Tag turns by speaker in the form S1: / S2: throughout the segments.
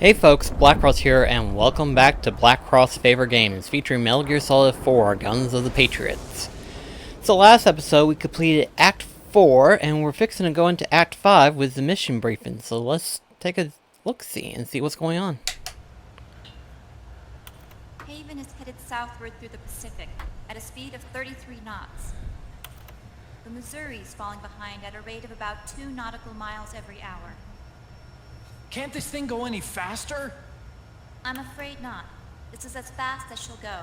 S1: Hey folks, Blackcross here, and welcome back to Blackcross Favorite Games, featuring Metal Gear Solid 4, Guns of the Patriots. So last episode, we completed Act 4, and we're fixing to go into Act 5 with the mission briefing, so let's take a look-see and see what's going on.
S2: Haven is headed southward through the Pacific at a speed of 33 knots. The Missouri is falling behind at a rate of about 2 nautical miles every hour.
S3: Can't this thing go any faster?
S2: I'm afraid not. This is as fast as she'll go.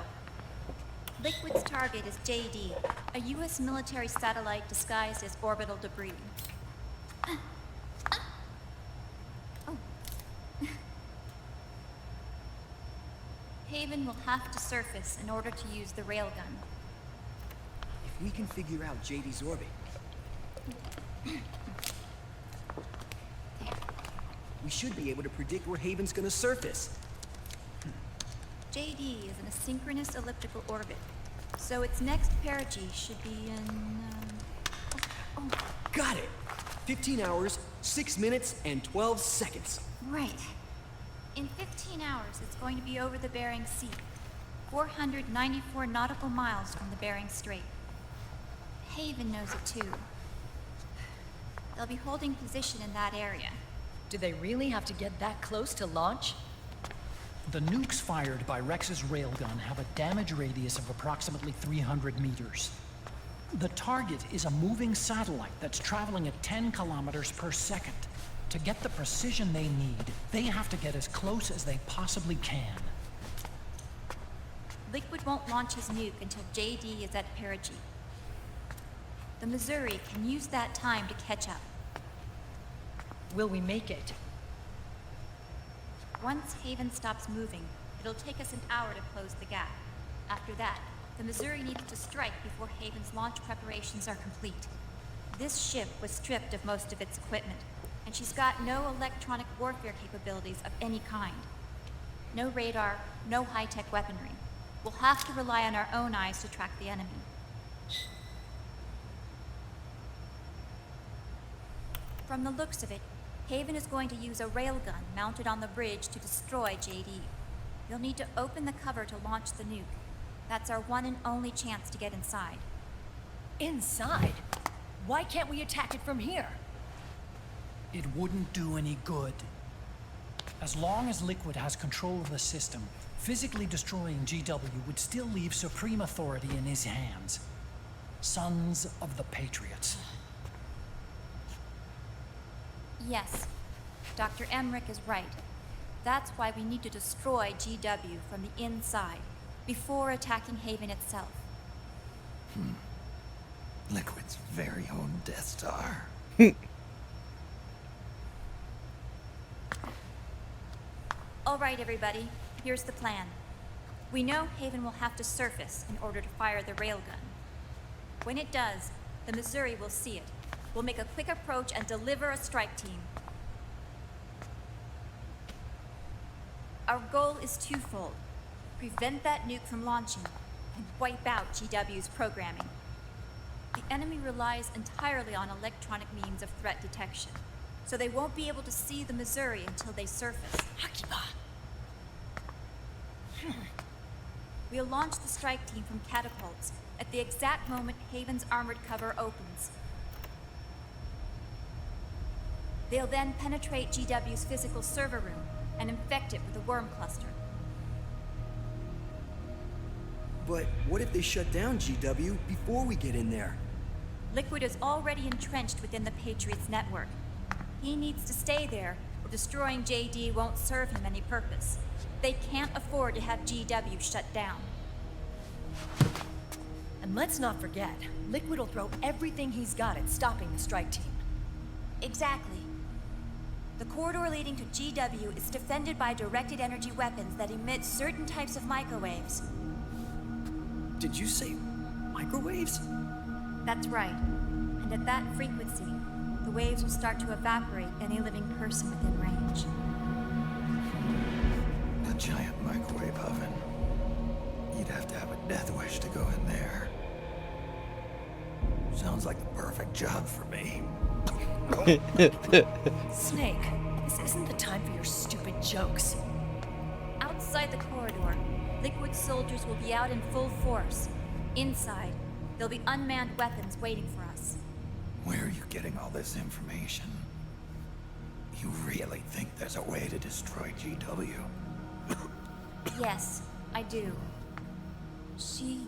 S2: Liquid's target is JD, a U.S. military satellite disguised as orbital debris. Haven will have to surface in order to use the railgun.
S4: If we can figure out JD's orbit, we should be able to predict where Haven's gonna surface.
S2: JD is in a synchronous elliptical orbit, so its next perigee should be in...
S4: Got it! 15 hours, 6 minutes, and 12 seconds.
S2: Right. In 15 hours, it's going to be over the Bering Sea, 494 nautical miles from the Bering Strait. Haven knows it too. They'll be holding position in that area.
S5: Do they really have to get that close to launch?
S3: The nukes fired by Rex's railgun have a damage radius of approximately 300 meters. The target is a moving satellite that's traveling at 10 kilometers per second. To get the precision they need, they have to get as close as they possibly can.
S2: Liquid won't launch his nuke until JD is at perigee. The Missouri can use that time to catch up.
S5: Will we make it?
S2: Once Haven stops moving, it'll take us an hour to close the gap. After that, the Missouri needs to strike before Haven's launch preparations are complete. This ship was stripped of most of its equipment, and she's got no electronic warfare capabilities of any kind. No radar, no high-tech weaponry. We'll have to rely on our own eyes to track the enemy. From the looks of it, Haven is going to use a railgun mounted on the bridge to destroy JD. You'll need to open the cover to launch the nuke. That's our one and only chance to get inside.
S5: Inside? Why can't we attack it from here?
S3: It wouldn't do any good. As long as Liquid has control of the system, physically destroying GW would still leave supreme authority in his hands. Sons of the Patriots.
S2: Yes, Dr. Emmerich is right. That's why we need to destroy GW from the inside, before attacking Haven itself.
S6: Liquid's very own Death Star.
S2: All right, everybody, here's the plan. We know Haven will have to surface in order to fire the railgun. When it does, the Missouri will see it. We'll make a quick approach and deliver a strike team. Our goal is twofold. Prevent that nuke from launching and wipe out GW's programming. The enemy relies entirely on electronic means of threat detection, so they won't be able to see the Missouri until they surface. We'll launch the strike team from catapults at the exact moment Haven's armored cover opens. They'll then penetrate GW's physical server room and infect it with a worm cluster.
S4: But what if they shut down GW before we get in there?
S2: Liquid is already entrenched within the Patriots network. He needs to stay there, or destroying JD won't serve him any purpose. They can't afford to have GW shut down.
S5: And let's not forget, Liquid will throw everything he's got at stopping the strike team.
S2: Exactly. The corridor leading to GW is defended by directed energy weapons that emit certain types of microwaves.
S4: Did you say microwaves?
S2: That's right. And at that frequency, the waves will start to evaporate any living person within range.
S6: A giant microwave oven. You'd have to have a death wish to go in there. Sounds like the perfect job for me.
S5: Snake, This isn't the time for your stupid jokes.
S2: Outside the corridor, Liquid soldiers will be out in full force. Inside, there'll be unmanned weapons waiting for us.
S6: Where are you getting all this information? You really think there's a way to destroy GW?
S2: Yes, I do. She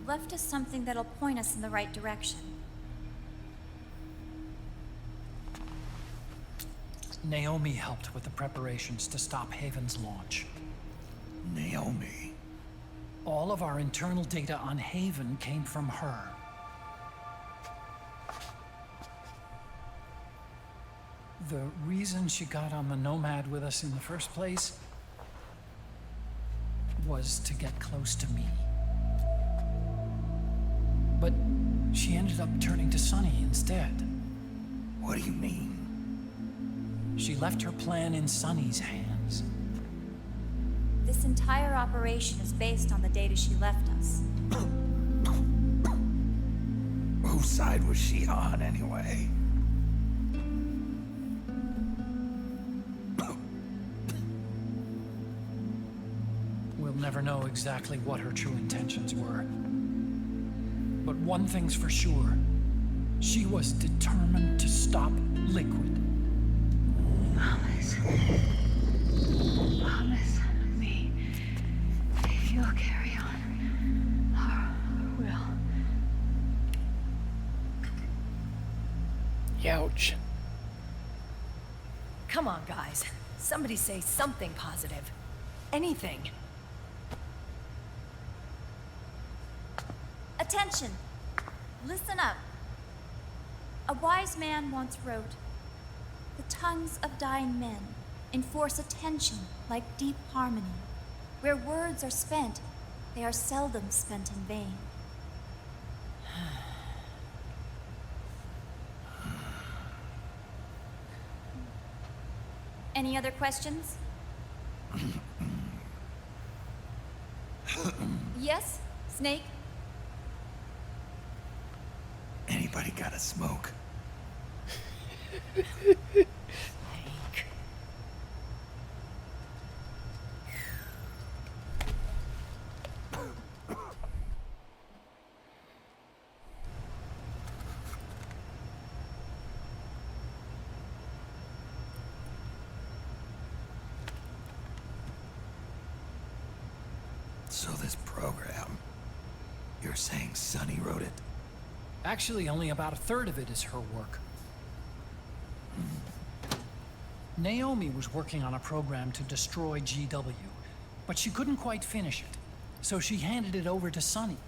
S2: left us something that'll point us in the right direction.
S3: Naomi helped with the preparations to stop Haven's launch.
S6: Naomi?
S3: All of our internal data on Haven came from her. The reason she got on the Nomad with us in the first place was to get close to me. But she ended up turning to Sunny instead.
S6: What do you mean?
S3: She left her plan in Sunny's hands.
S2: This entire operation is based on the data she left us.
S6: Whose side was she on, anyway?
S3: We'll never know exactly what her true intentions were. But one thing's for sure. She was determined to stop Liquid.
S7: Promise. Promise me. You'll carry on. Or will.
S1: Ouch.
S5: Come on, guys. Somebody say something positive. Anything.
S2: Attention! Listen up. A wise man once wrote, "The tongues of dying men enforce attention like deep harmony. Where words are spent, they are seldom spent in vain." Any other questions? Yes, Snake?
S6: Anybody got a smoke? So this program, you're saying Sunny wrote it?
S3: Actually, only about a third of it is her work. Naomi was working on a program to destroy GW, but she couldn't quite finish it, so she handed it over to Sunny.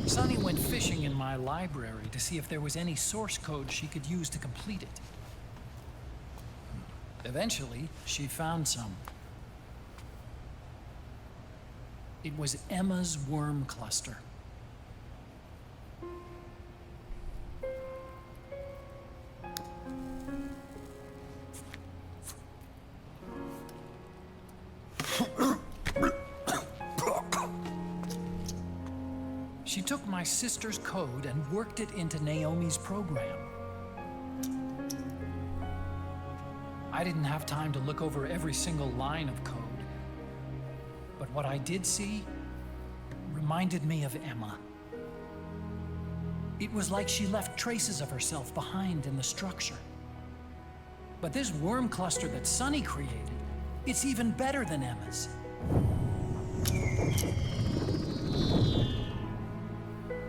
S3: Sunny went fishing in my library to see if there was any source code she could use to complete it. Eventually, she found some. It was Emma's worm cluster. She took my sister's code and worked it into Naomi's program. I didn't have time to look over every single line of code, but what I did see reminded me of Emma. It was like she left traces of herself behind in the structure. But this worm cluster that Sunny created, it's even better than Emma's.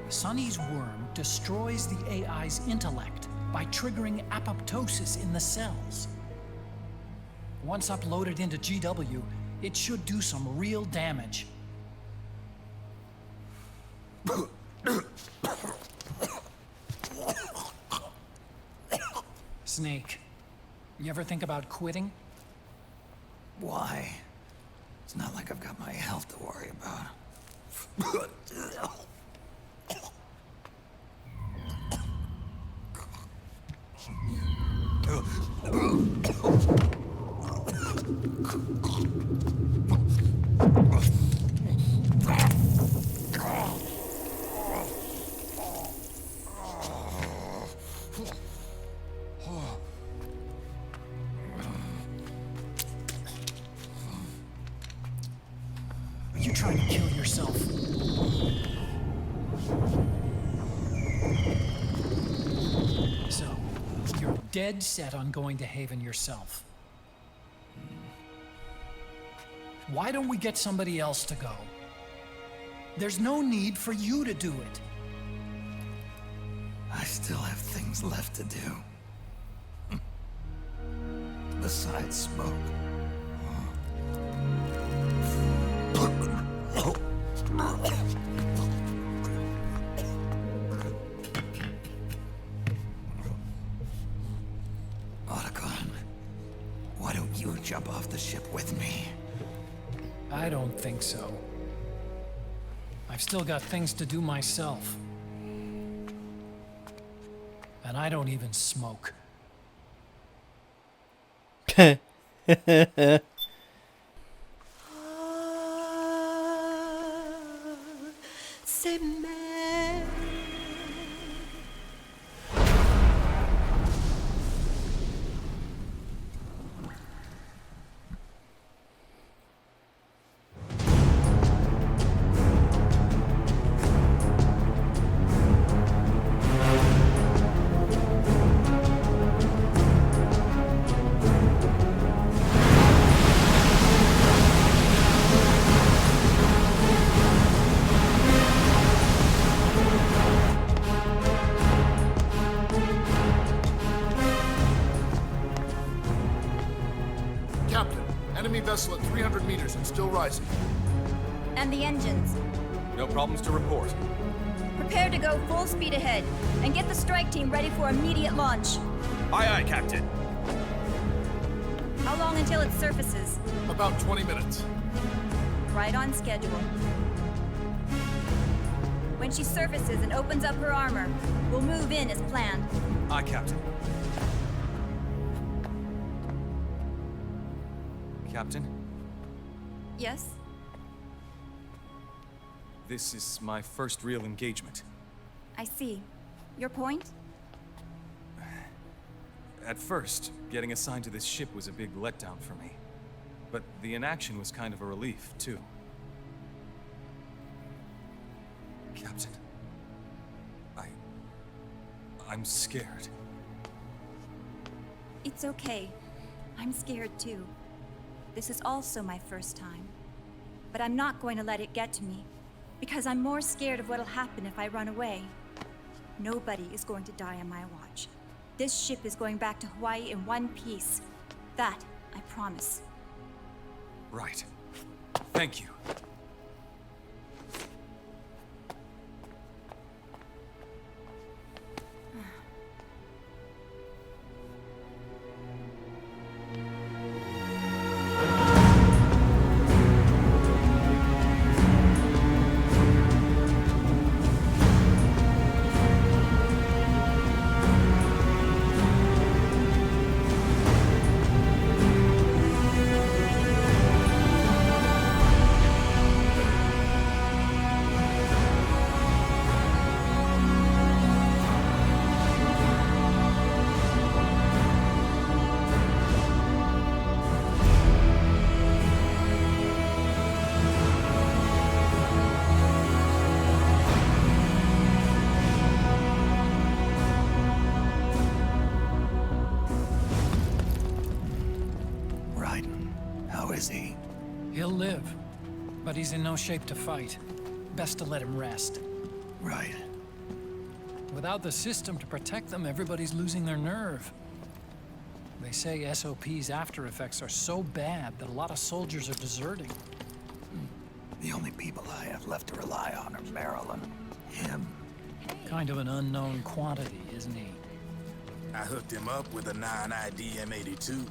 S3: Sunny's worm destroys the AI's intellect by triggering apoptosis in the cells. Once uploaded into GW, it should do some real damage. Snake, you ever think about quitting?
S6: Why? It's not like I've got my health to worry about.
S3: trying to kill yourself? So, you're dead set on going to Haven yourself. Why don't we get somebody else to go? There's no need for you to do it.
S6: I still have things left to do. Besides smoke. Otacon, why don't you jump off the ship with me?
S3: I don't think so. I've still got things to do myself. And I don't even smoke.
S5: C'est mère.
S8: Captain, enemy vessel at 300 meters and still rising.
S2: And the engines.
S9: No problems to report.
S2: Prepare to go full speed ahead, and get the strike team ready for immediate launch.
S9: Aye, aye, Captain.
S2: How long until it surfaces?
S8: About 20 minutes.
S2: Right on schedule. When she surfaces and opens up her armor, we'll move in as planned.
S9: Aye, Captain. Captain,
S2: Yes?
S9: this is my first real engagement.
S2: I see. Your point?
S9: At first, getting assigned to this ship was a big letdown for me. But the inaction was kind of a relief, too. Captain, I'm scared.
S2: It's okay. I'm scared too. This is also my first time. But I'm not going to let it get to me, because I'm more scared of what'll happen if I run away. Nobody is going to die on my watch. This ship is going back to Hawaii in one piece. That, I promise.
S9: Right. Thank you.
S6: Is he?
S3: He'll live, but he's in no shape to fight. Best to let him rest.
S6: Right.
S3: Without the system to protect them, everybody's losing their nerve. They say SOP's after effects are so bad that a lot of soldiers are deserting.
S6: The only people I have left to rely on are Marilyn, him.
S3: Kind of an unknown quantity, isn't he?
S10: I hooked him up with a 9ID M82.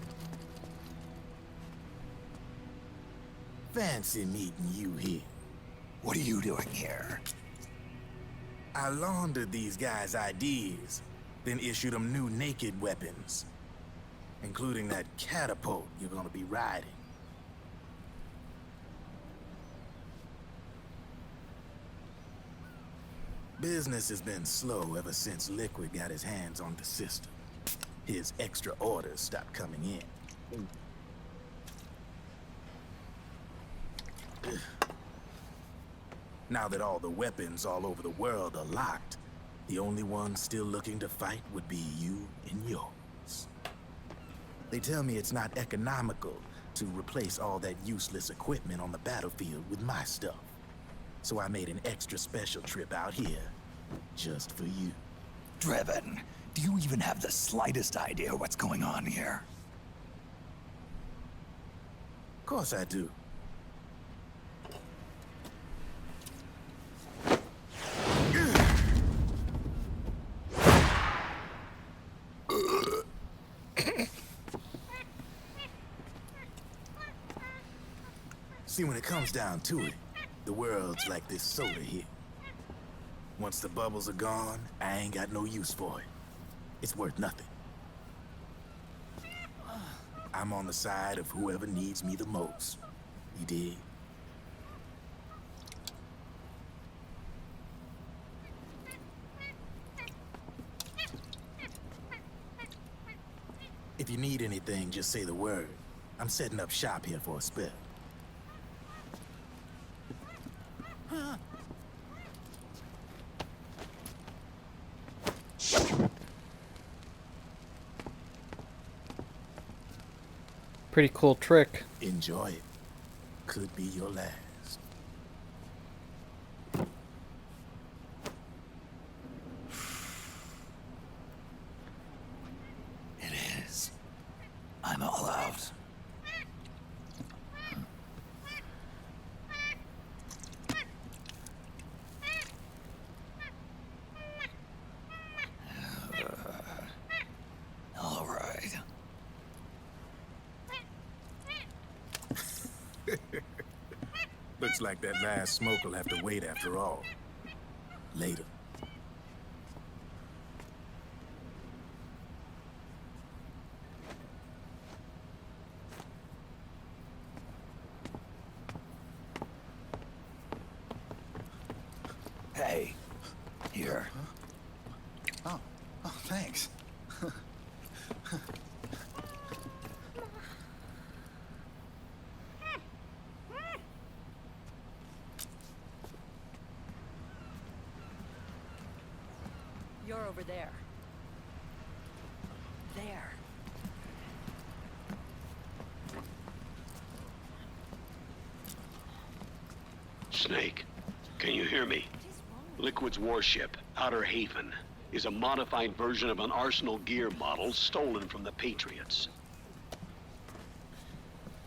S10: Fancy meeting you here.
S6: What are you doing here?
S10: I laundered these guys' ideas, then issued them new naked weapons, including that catapult you're gonna be riding. Business has been slow ever since Liquid got his hands on the system. His extra orders stopped coming in. Now that all the weapons all over the world are locked, the only one still looking to fight would be you and yours. They tell me it's not economical to replace all that useless equipment on the battlefield with my stuff. So I made an extra special trip out here, just for you.
S6: Driven, do you even have the slightest idea what's going on here?
S10: Of course I do. See, when it comes down to it, the world's like this soda here. Once the bubbles are gone, I ain't got no use for it. It's worth nothing. I'm on the side of whoever needs me the most. You dig? If you need anything, just say the word. I'm setting up shop here for a spell.
S1: Pretty cool trick.
S10: Enjoy it. Could be your last.
S6: It is. I'm all out. All right.
S10: Looks like that last smoke will have to wait after all. Later.
S6: Hey, here.
S8: Oh, thanks.
S5: You're over there. There.
S11: Snake, can you hear me? Liquid's warship, Outer Haven, is a modified version of an Arsenal gear model stolen from the Patriots.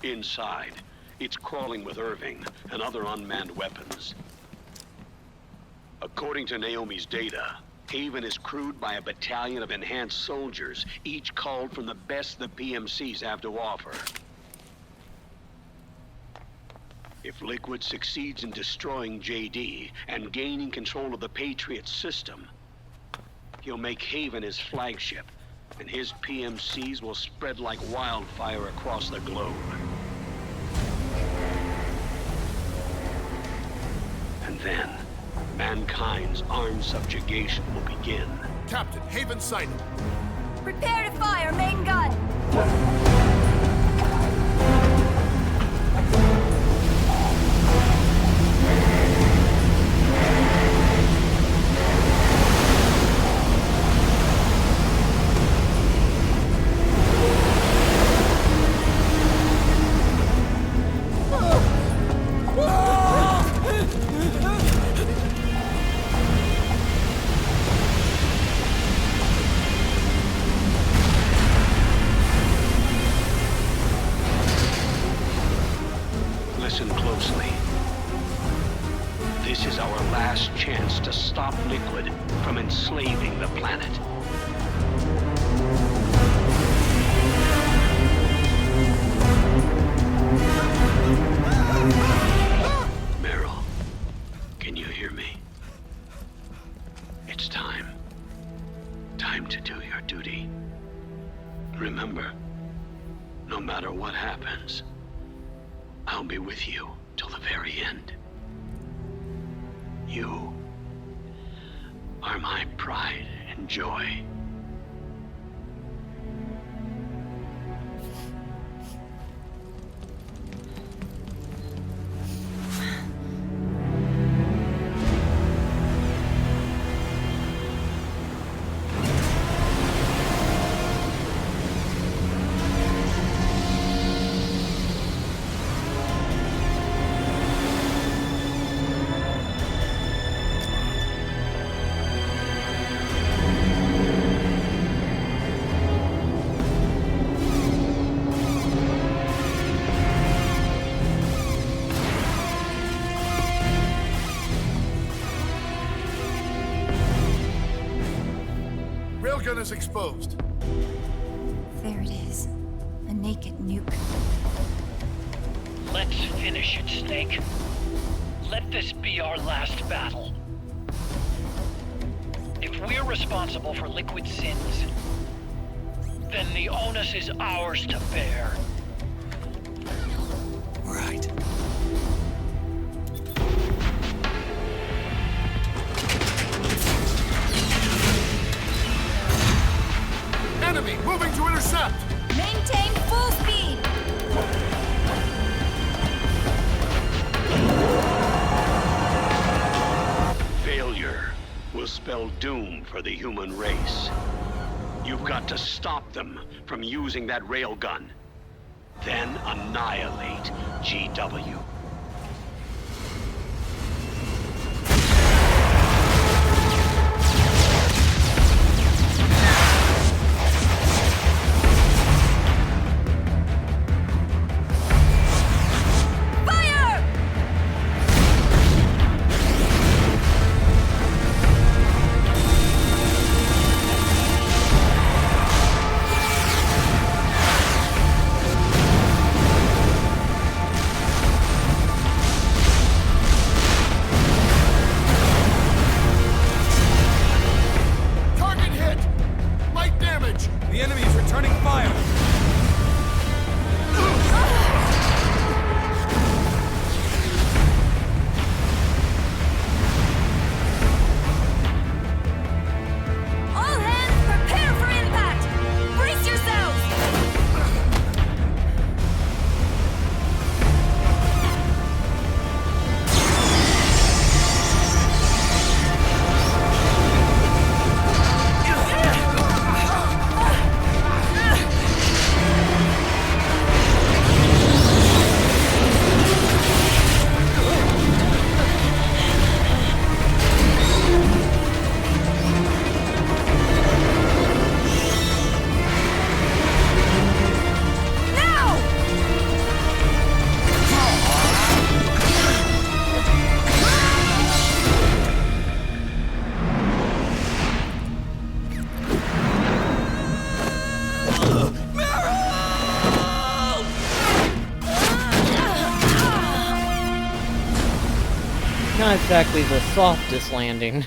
S11: Inside, it's crawling with Irving and other unmanned weapons. According to Naomi's data, Haven is crewed by a battalion of enhanced soldiers, each called from the best the PMCs have to offer. If Liquid succeeds in destroying JD and gaining control of the Patriot system, he'll make Haven his flagship, and his PMCs will spread like wildfire across the globe. And then, mankind's armed subjugation will begin.
S8: Captain, Haven sighted.
S5: Prepare to fire, main gun!
S11: Listen closely. This is our last chance to stop Liquid from enslaving the planet. Meryl, can you hear me? It's time. Time to do your duty. Remember, no matter what happens, I'll be with you till the very end. You are my pride and joy.
S8: railgun is exposed.
S2: There it is. A naked nuke.
S12: Let's finish it, Snake. Let this be our last battle. If we're responsible for Liquid's sins, then the onus is ours to bear.
S6: Right.
S8: Enemy moving to intercept!
S2: Maintain full speed!
S11: Failure will spell doom for the human race. You've got to stop them from using that railgun. Then annihilate GW.
S9: The enemy is returning fire!
S2: All hands, prepare for impact! Brace yourselves!
S1: Not exactly the softest landing.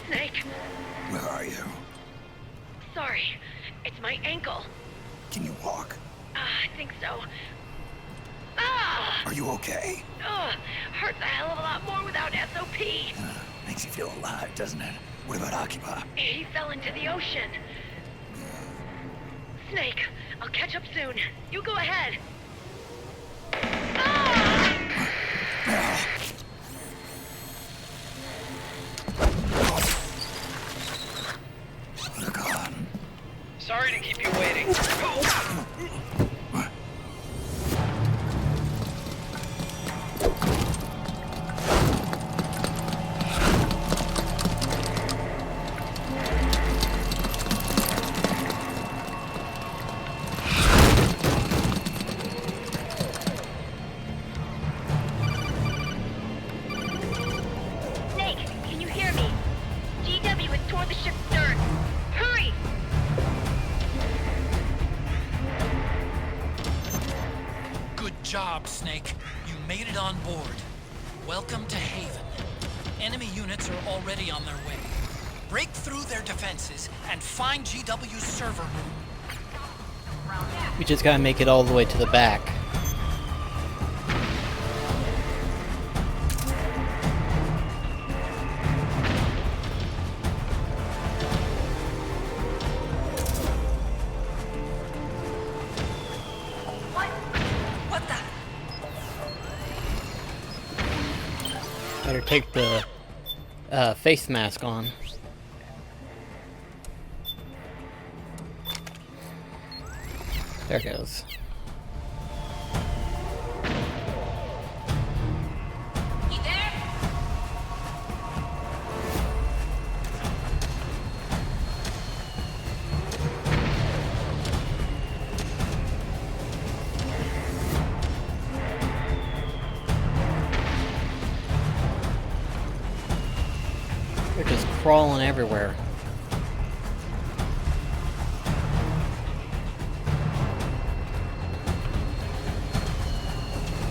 S7: Snake,
S6: Where are you?
S7: sorry. It's my ankle.
S6: Can you walk?
S7: I think so. Ah!
S6: Are you okay?
S7: Hurts a hell of a lot more without SOP.
S6: Makes you feel alive, doesn't it? What about Occupy?
S7: He fell into the ocean. Snake, I'll catch up soon. You go ahead.
S6: Look on.
S12: Sorry to keep you waiting.
S7: Snake, can you hear me? GW is toward the ship's stern. Hurry!
S3: Good job, Snake. made it on board. Welcome to Haven. Enemy units are already on their way. Break through their defenses and find GW's server room.
S1: We just gotta make it all the way to the back. Better take the face mask on. There it goes.
S7: You there?
S1: They're just crawling everywhere.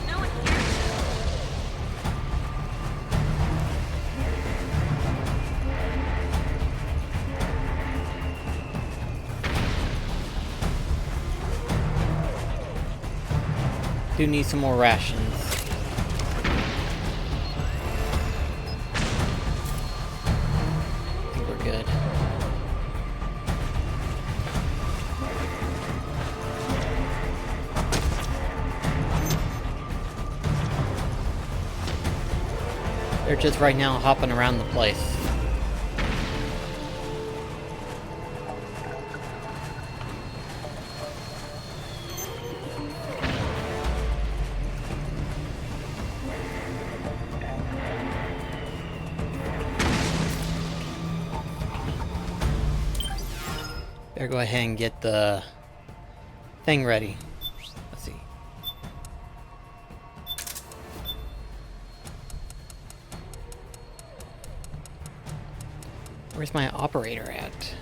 S7: No one here.
S1: Do need some more rations. I think we're good. They're just right now hopping around the place. Better go ahead and get the thing ready. Let's see. Where's my operator at?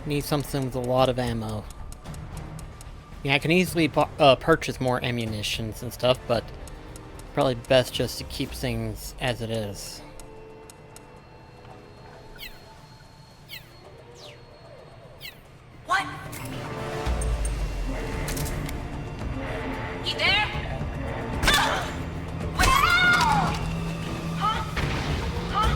S1: Need something with a lot of ammo. Yeah, I can easily purchase more ammunitions and stuff, but probably best just to keep things as it is.
S7: What? You there? What? Huh? Huh?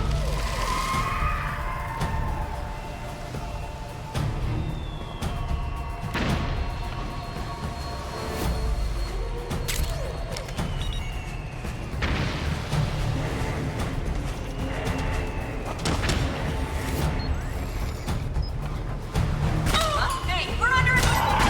S7: Hey, we're under attack!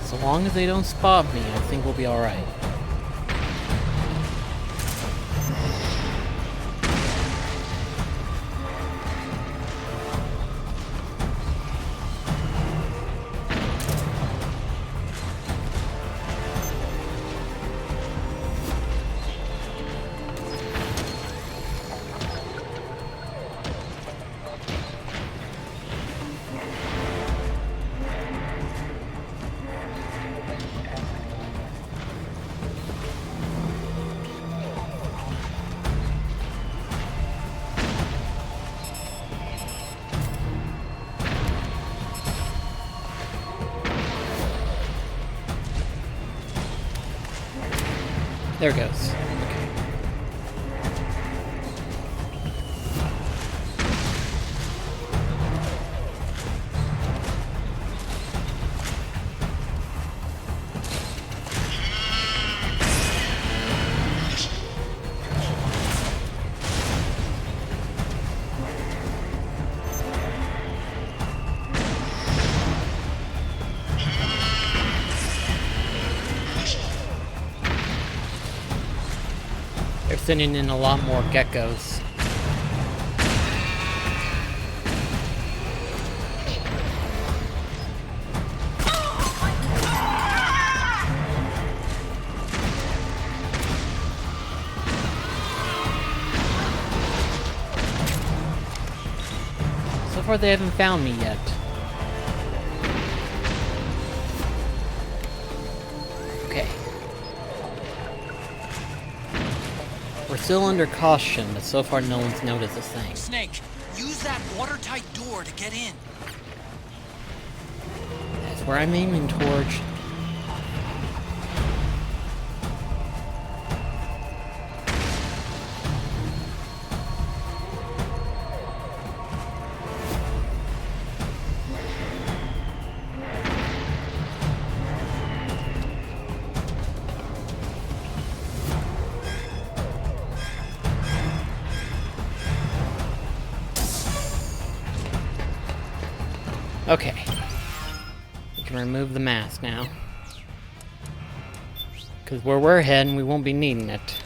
S1: So long as they don't spot me, I think we'll be alright. There it goes. Okay. They're sending in a lot more geckos. So far they haven't found me yet. Okay. We're still under caution, but so far no one's noticed a thing.
S3: Snake, use that watertight door to get in.
S1: That's where I'm aiming towards. Okay. We can remove the mask now. Because where we're heading, we won't be needing it.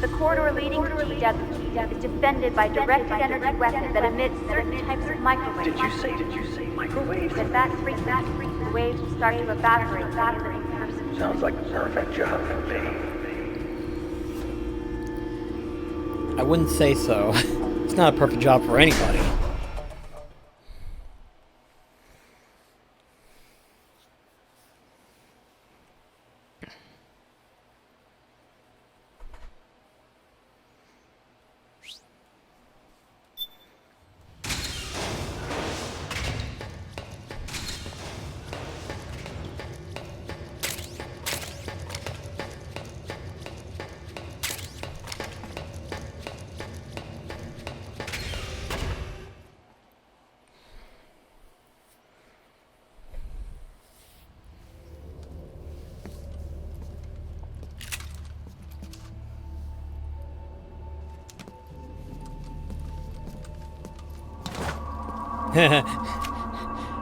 S7: The corridor leading to GW is defended by directed energy weapons that emit certain types of microwaves. Did you say microwaves? If that freaks, the waves will start to evaporate without a living person.
S6: Sounds like a perfect job for me.
S1: I wouldn't say so. It's not a perfect job for anybody.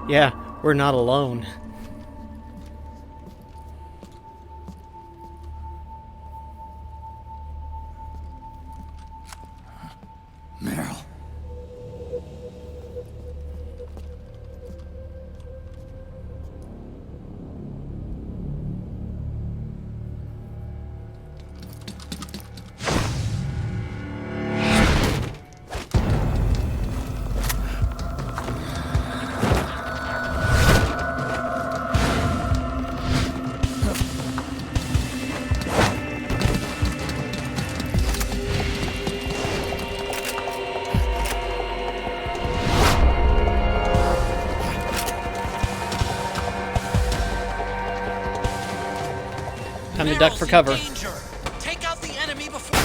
S1: Yeah, we're not alone.
S6: Meryl.
S1: Time to duck for cover.
S3: Take out the enemy before.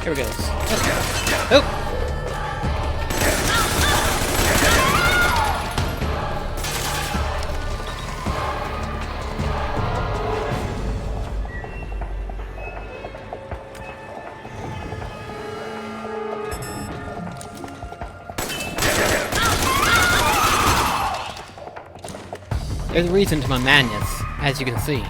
S1: Here we go. Oh! There's a reason to my madness, as you can see.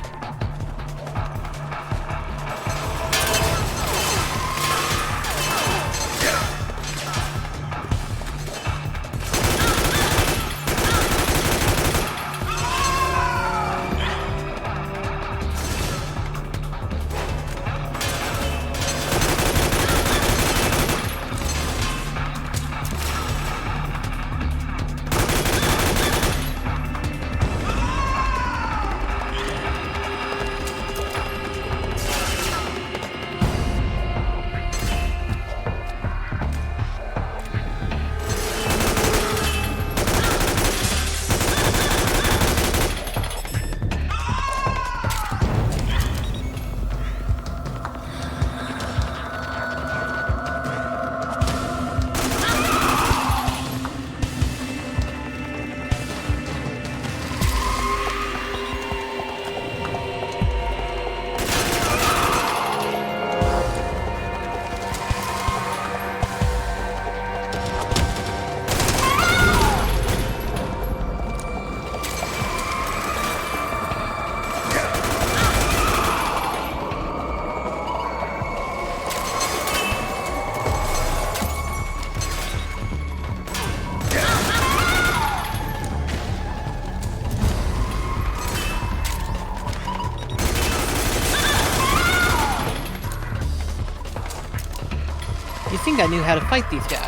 S1: You think I knew how to fight these guys.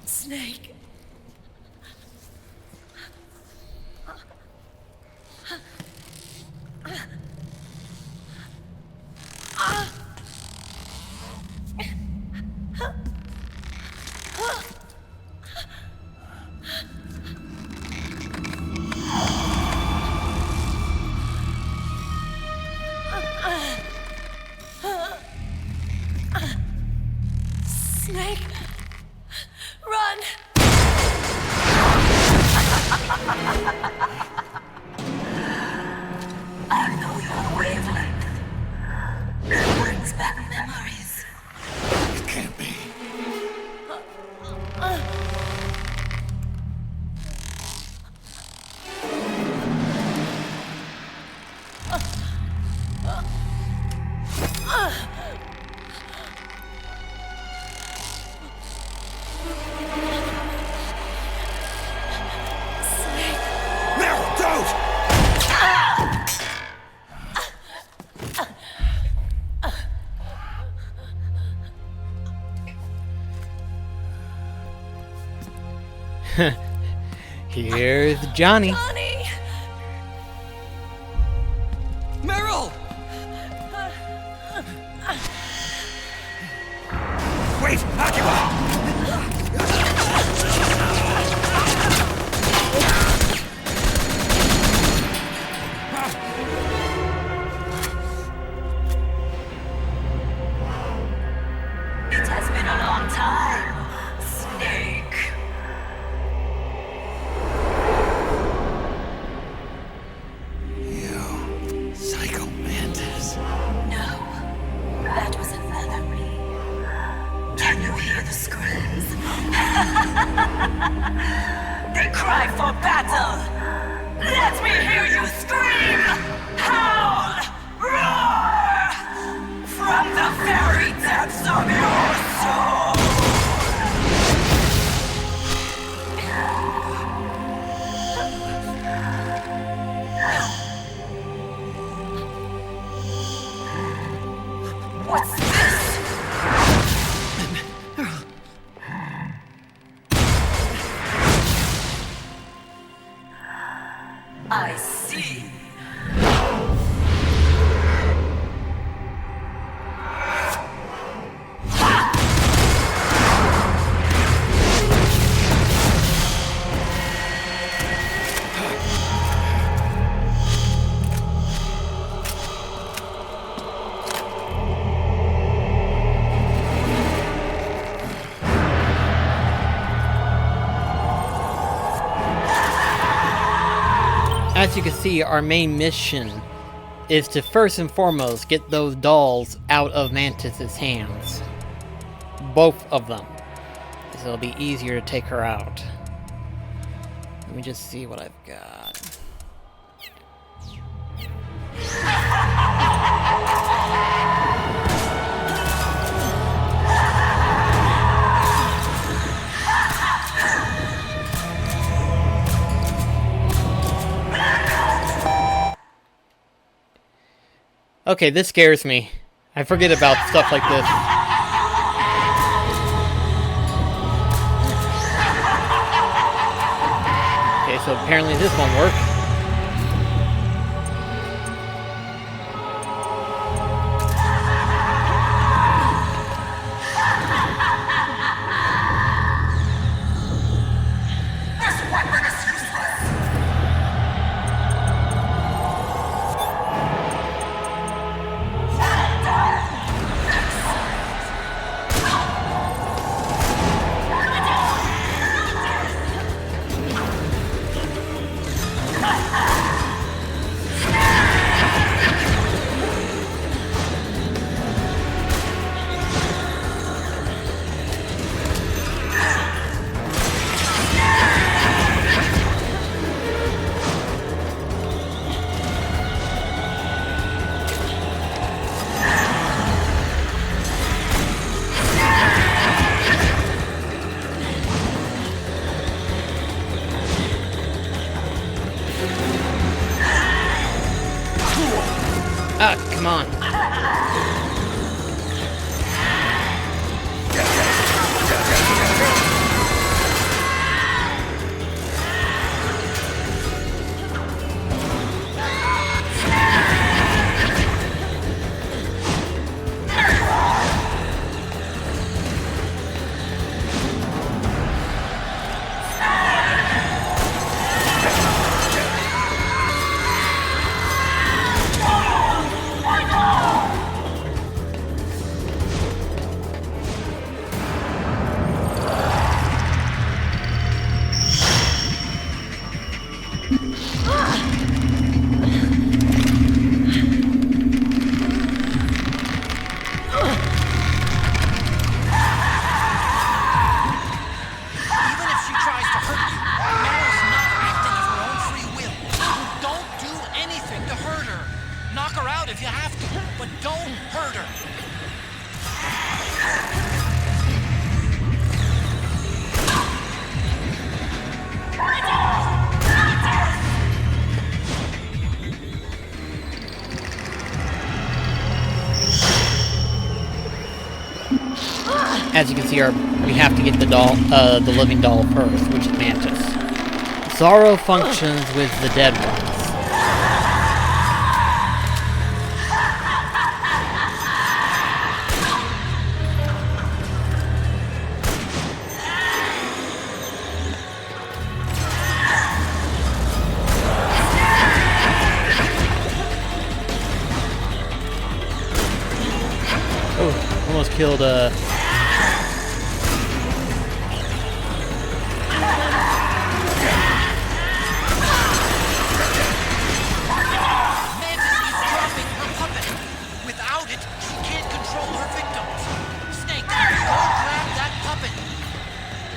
S5: Snake. Snake, run!
S13: I know your wavelength. It brings back memories.
S6: It can't be.
S1: Here's Johnny.
S5: Johnny!
S4: Meryl!
S6: Wait! Occupy!
S13: It has been a long time, Snake.
S6: You psycho mantis.
S13: No, that was another me. Can you hear?
S1: as you can see, our main mission is to first and foremost get those dolls out of Mantis's hands. Both of them. So it'll be easier to take her out. Let me just see what I've got. Okay, this scares me. I forget about stuff like this. Okay, so apparently this won't work. Ah, come on. As you can see, we have to get the doll, the living doll first, which is Mantis. Zorro functions with the dead ones. Oh, almost killed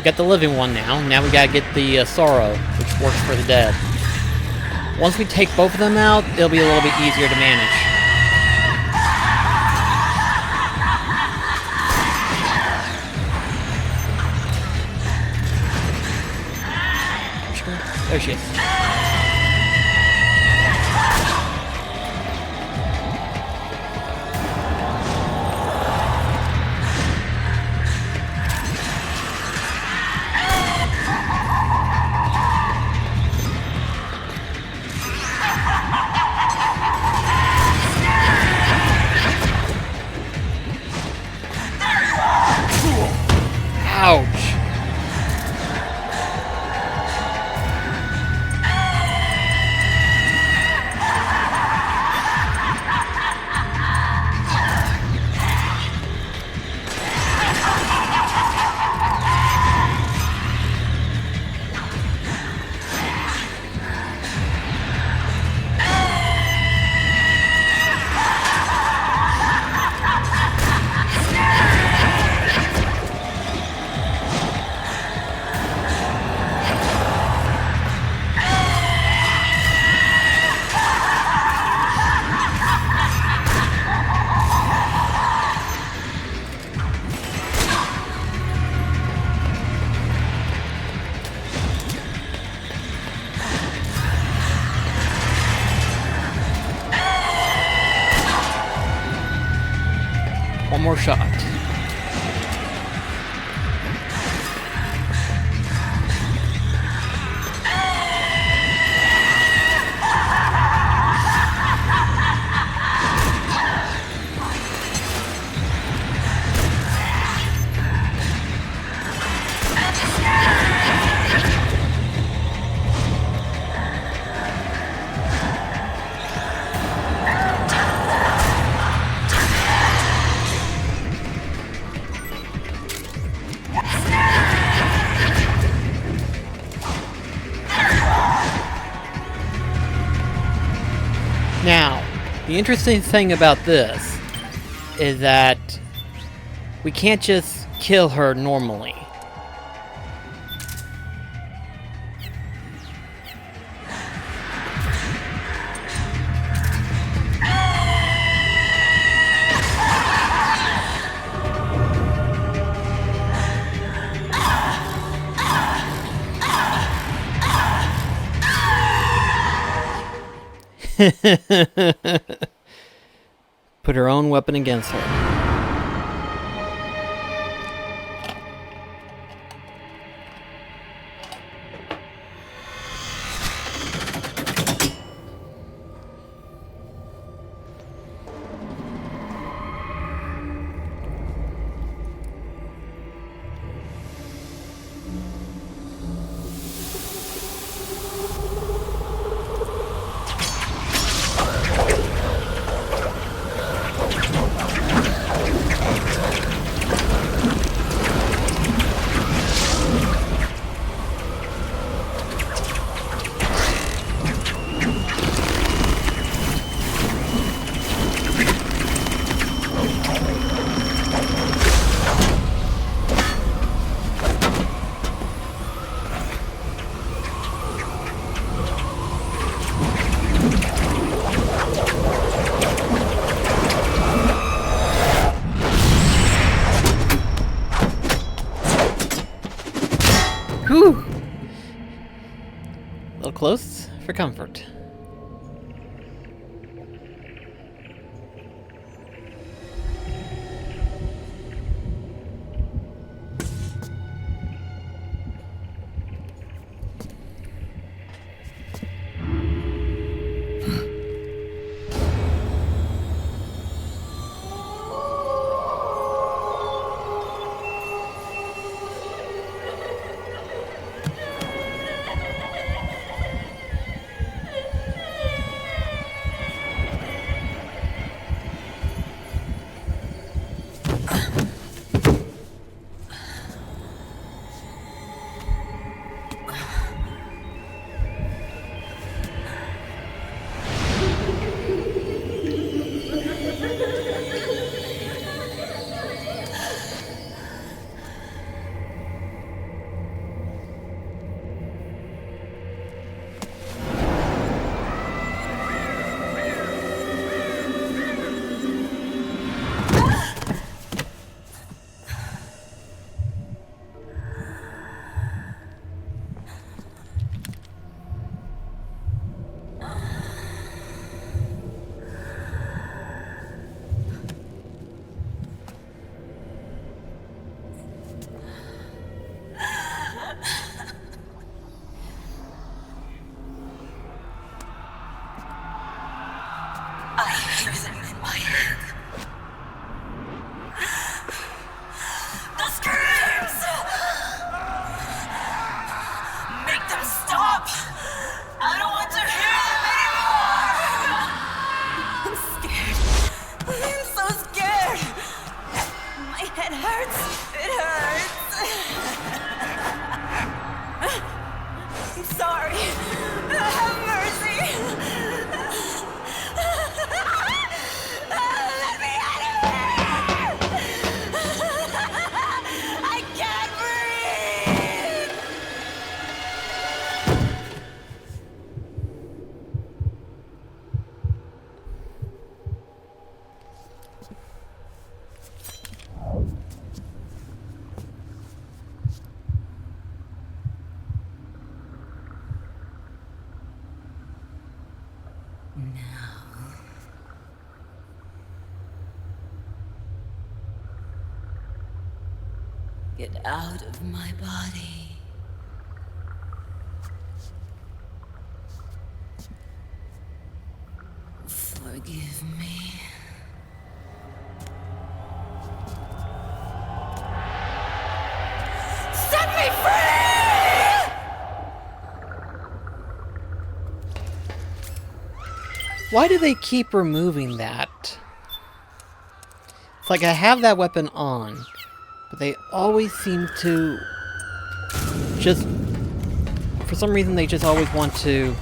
S1: got the living one now. Now we gotta get the Zorro, which works for the dead. Once we take both of them out, it'll be a little bit easier to manage. There she is. Ouch! One more shot. Now, the interesting thing about this is that we can't just kill her normally. Put her own weapon against her. Whew! A little close for comfort.
S13: I hear them in my head. The screams! Make them stop! I don't want to hear them anymore! I'm scared. I'm so scared. My head hurts. It hurts. I'm sorry. Have mercy. Get out of my body. Forgive me. Set me free!
S1: Why do they keep removing that? It's like I have that weapon on, but they always seem to just... For some reason, they just always want to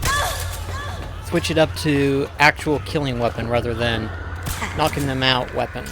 S1: switch it up to actual killing weapon rather than knocking them out weapon.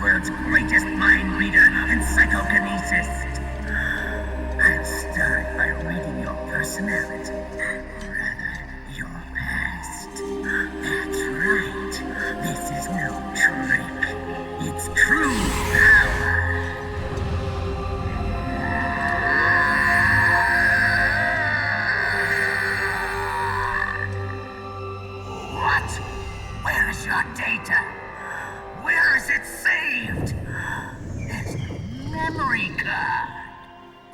S14: world's greatest mind reader and psychokinesis. I'll start by reading your personality. Rather, your past. That's right. This is no trick. It's true power. What? Where is your data? Where is it saved? There's no memory card.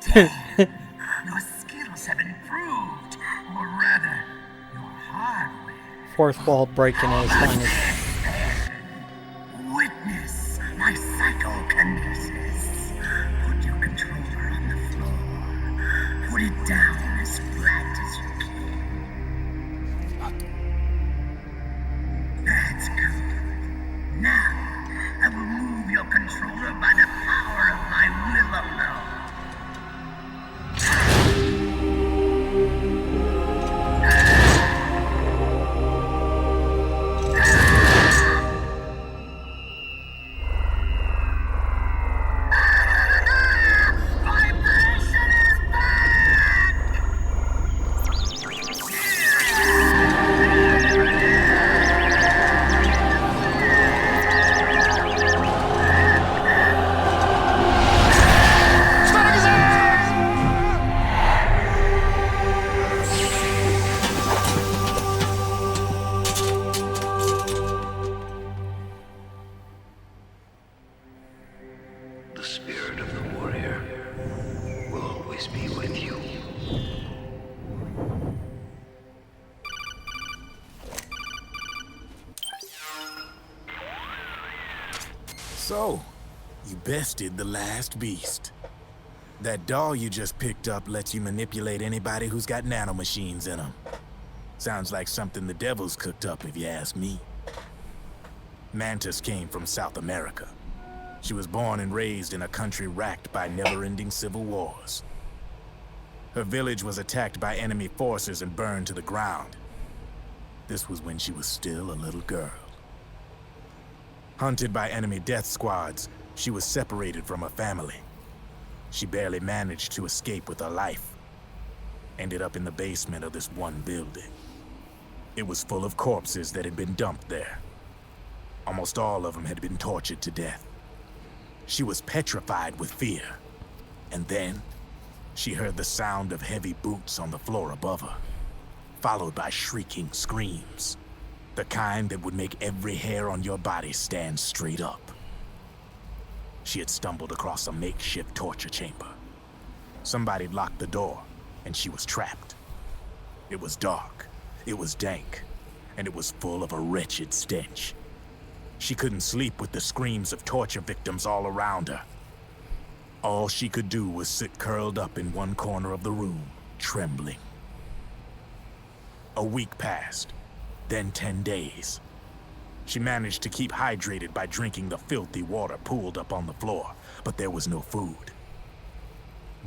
S14: Damn. Your skills have improved. Or rather, your hardware.
S1: Fourth wall breaking at his finest.
S14: Witness my psychokinesis. Put your controller on the floor. Put it down as flat as you can. That's good. Now, I will move your controller by the power of my will alone.
S15: always be with you.
S10: So, you bested the last beast. That doll you just picked up lets you manipulate anybody who's got nanomachines in them. Sounds like something the devil's cooked up, if you ask me. Mantis came from South America. She was born and raised in a country racked by never-ending civil wars. Her village was attacked by enemy forces and burned to the ground. This was when she was still a little girl. Hunted by enemy death squads, she was separated from her family. She barely managed to escape with her life. Ended up in the basement of this one building. It was full of corpses that had been dumped there. Almost all of them had been tortured to death. She was petrified with fear. And then, she heard the sound of heavy boots on the floor above her, followed by shrieking screams. The kind that would make every hair on your body stand straight up. She had stumbled across a makeshift torture chamber. Somebody locked the door, and she was trapped. It was dark, it was dank, and it was full of a wretched stench. She couldn't sleep with the screams of torture victims all around her. All she could do was sit curled up in one corner of the room, trembling. A week passed, then 10 days. She managed to keep hydrated by drinking the filthy water pooled up on the floor, but there was no food.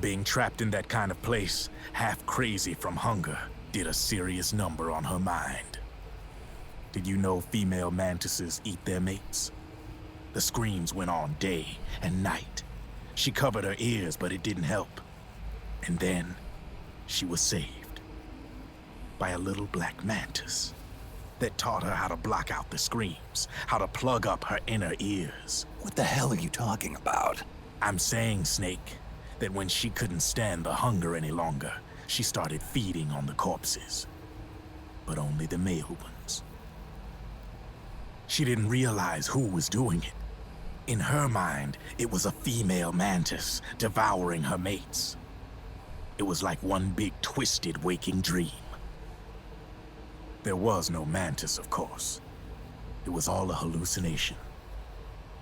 S10: Being trapped in that kind of place, half crazy from hunger, did a serious number on her mind. Did you know female mantises eat their mates? The screams went on day and night. She covered her ears, but it didn't help. And then, she was saved by a little black mantis that taught her how to block out the screams, how to plug up her inner ears.
S6: What the hell are you talking about?
S10: I'm saying, Snake, that when she couldn't stand the hunger any longer, she started feeding on the corpses. But only the male ones. She didn't realize who was doing it. In her mind, it was a female mantis devouring her mates. It was like one big twisted waking dream. There was no mantis, of course. It was all a hallucination.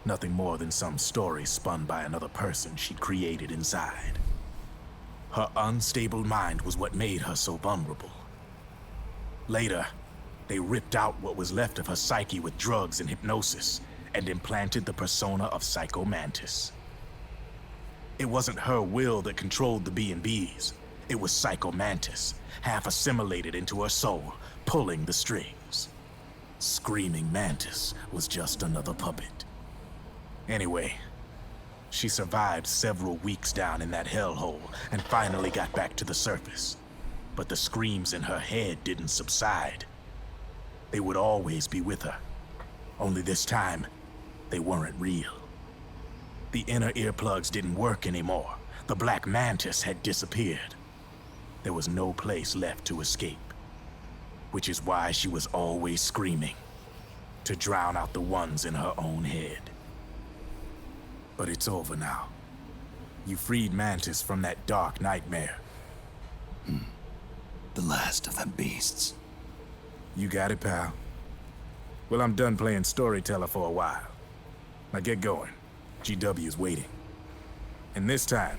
S10: Nothing more than some story spun by another person she'd created inside. Her unstable mind was what made her so vulnerable. Later, they ripped out what was left of her psyche with drugs and hypnosis and implanted the persona of Psycho Mantis. It wasn't her will that controlled the B&Bs. It was Psycho Mantis, half assimilated into her soul, pulling the strings. Screaming Mantis was just another puppet. Anyway, she survived several weeks down in that hellhole and finally got back to the surface. But the screams in her head didn't subside. They would always be with her. Only this time, they weren't real. The inner earplugs didn't work anymore. The black mantis had disappeared. There was no place left to escape. Which is why she was always screaming, to drown out the ones in her own head. But it's over now. You freed Mantis from that dark nightmare.
S6: The last of them beasts.
S10: You got it, pal. Well, I'm done playing storyteller for a while. Now get going. GW's waiting. And this time,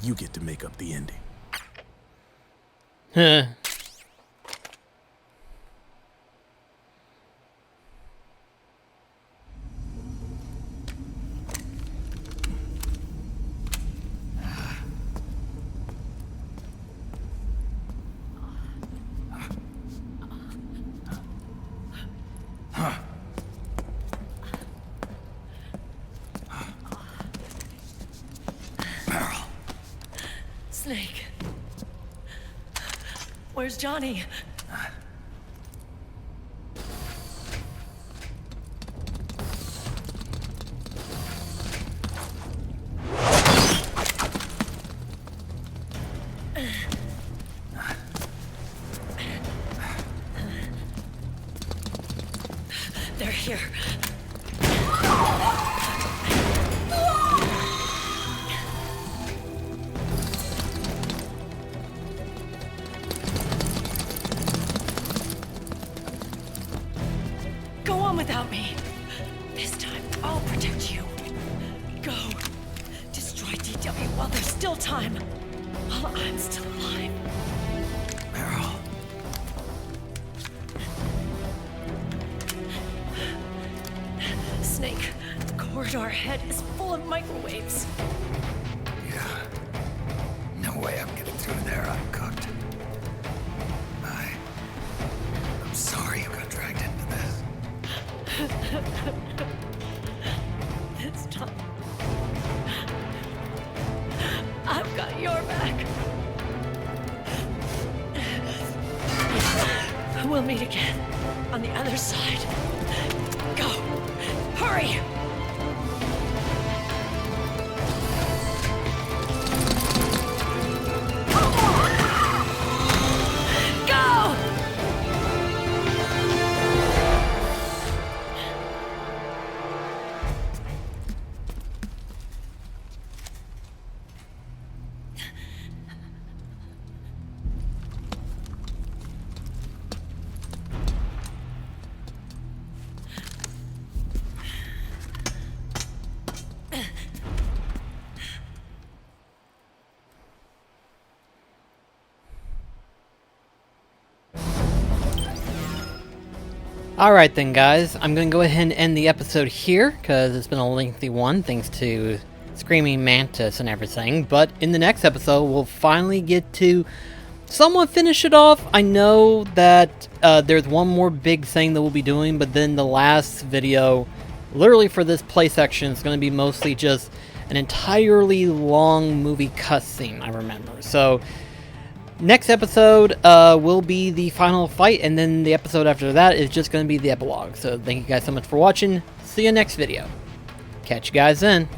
S10: you get to make up the ending.
S5: Snake. Where's Johnny? They're here. still time. While I'm still alive.
S6: Meryl.
S5: Snake, the corridor ahead is full of microwaves.
S6: Yeah. No way I'm getting through there uncooked. I'm sorry you got dragged into this.
S5: This time, I've got your back. We'll meet again on the other side. Go! Hurry! Go!
S1: Alright then guys, I'm going to go ahead and end the episode here, because it's been a lengthy one, thanks to Screaming Mantis and everything, but in the next episode we'll finally get to somewhat finish it off. I know that there's one more big thing that we'll be doing, but then the last video, literally for this play section, is going to be mostly just an entirely long movie cutscene, I remember. So next episode will be the final fight, and then the episode after that is just going to be the epilogue. So thank you guys so much for watching. See you next video. Catch you guys then.